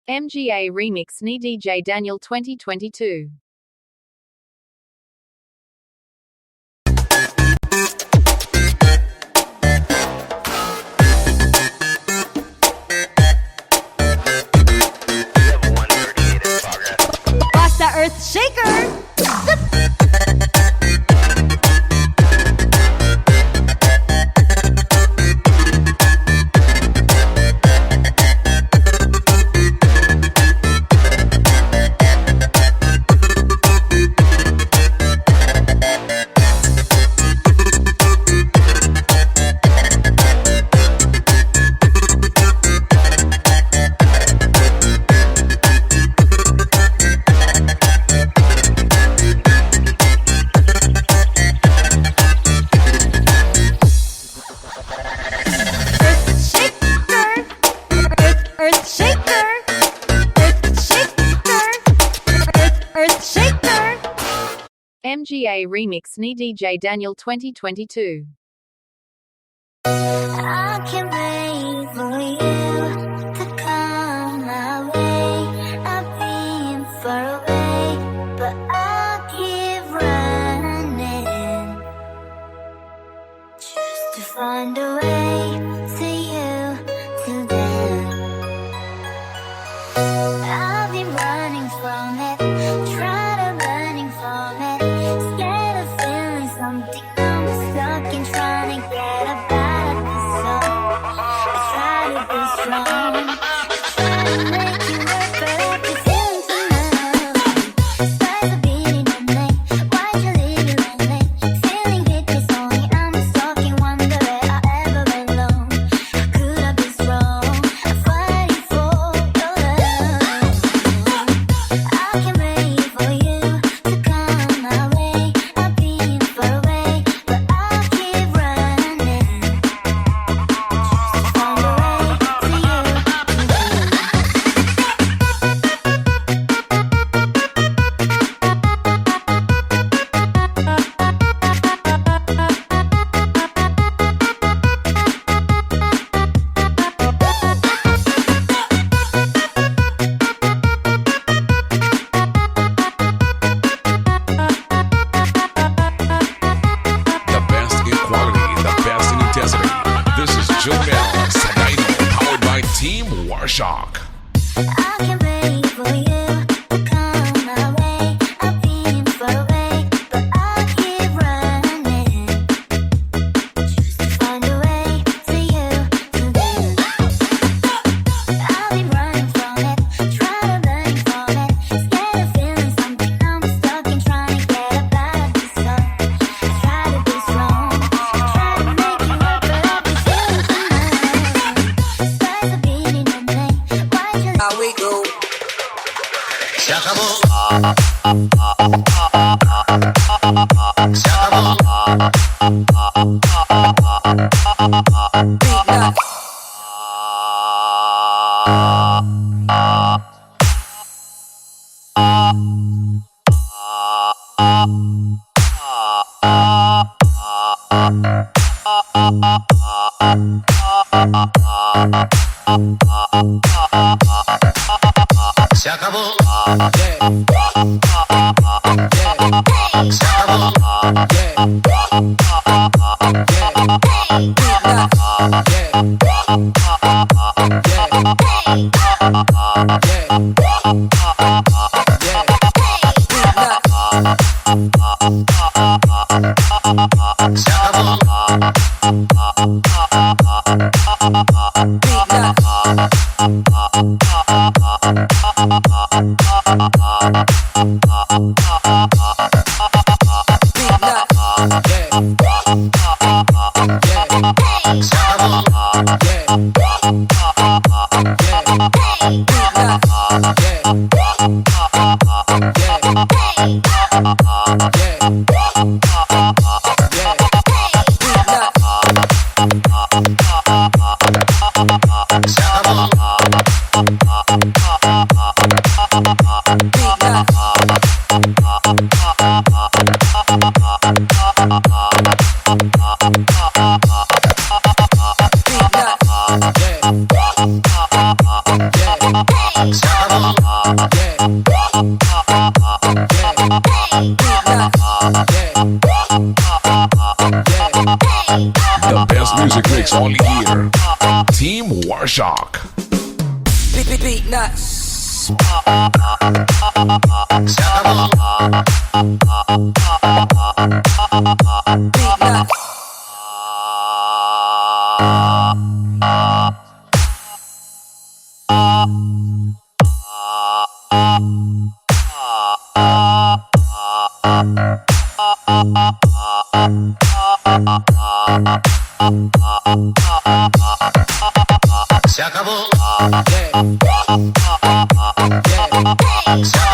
MGA Remix ni DJ Daniel 2022. Basta Earth Shaker! MGA Remix ni DJ Daniel 2022. I can't wait for you to come my way. I've been far away, but I'll keep running just to find a way to you till then. I've been running from it, trying to running from it, scared of feeling something. I'm stuck in trying to get up out of this zone. I try to be strong, try to make you work, but I can feel it tonight. Skies are beating at night. Why'd you leave it running? Feeling hit this only. I'm stuck in wonder where I ever belong. Could I be strong? I'm fighting for your love. I can't wait for you to come my way. I've been far away, but I'll keep running just to find a way to you. The best in quality, the best in intensity. This is Jumel Sadaino, powered by Team Warshock. I can't wait for you to come my way. I've been far away, but I'll keep running just to find a way to you today. I've been running from it, trying to run from it, scared of feeling something. I'm stuck in trying to get up out of this zone. I try to be strong, try to make you work, but I can feel it tonight. Skies are beating at night. Why'd you How we go? Se acabó. Se acabó. Se acabó. Se acabó. Se acabó. Se The best music mix only here. Team Warshock. Beat nuts. Se acabó. Beat nuts. Se acabó. Yeah. Yeah. Se acabó.